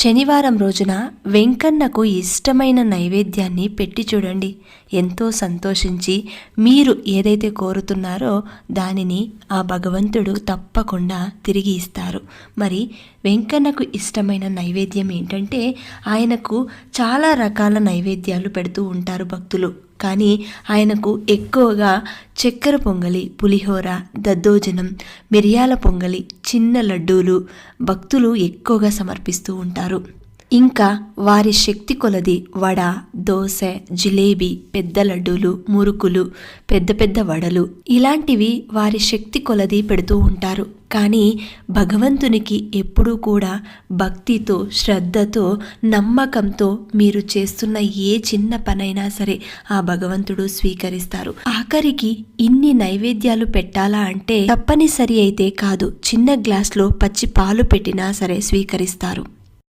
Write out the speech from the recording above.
శనివారం రోజున వెంకన్నకు ఇష్టమైన నైవేద్యాన్ని పెట్టి చూడండి. ఎంతో సంతోషించి మీరు ఏదైతే కోరుతున్నారో దానిని ఆ భగవంతుడు తప్పకుండా తిరిగి ఇస్తారు. మరి వెంకన్నకు ఇష్టమైన నైవేద్యం ఏంటంటే, ఆయనకు చాలా రకాల నైవేద్యాలు పెడుతూ ఉంటారు భక్తులు. కానీ ఆయనకు ఎక్కువగా చక్కెర పొంగలి, పులిహోర, దద్దోజనం, మిరియాల పొంగలి, చిన్న లడ్డూలు భక్తులు ఎక్కువగా సమర్పిస్తూ ఉంటారు. ఇంకా వారి శక్తి కొలది వడ, దోశ, జిలేబీ, పెద్ద లడ్డూలు, మురుకులు, పెద్ద పెద్ద వడలు ఇలాంటివి వారి శక్తి కొలది పెడుతూ ఉంటారు. కానీ భగవంతునికి ఎప్పుడూ కూడా భక్తితో, శ్రద్ధతో, నమ్మకంతో మీరు చేస్తున్న ఏ చిన్న పనైనా సరే ఆ భగవంతుడు స్వీకరిస్తారు. ఆఖరికి ఇన్ని నైవేద్యాలు పెట్టాలా అంటే తప్పనిసరి అయితే కాదు, చిన్న గ్లాస్లో పచ్చి పాలు పెట్టినా సరే స్వీకరిస్తారు.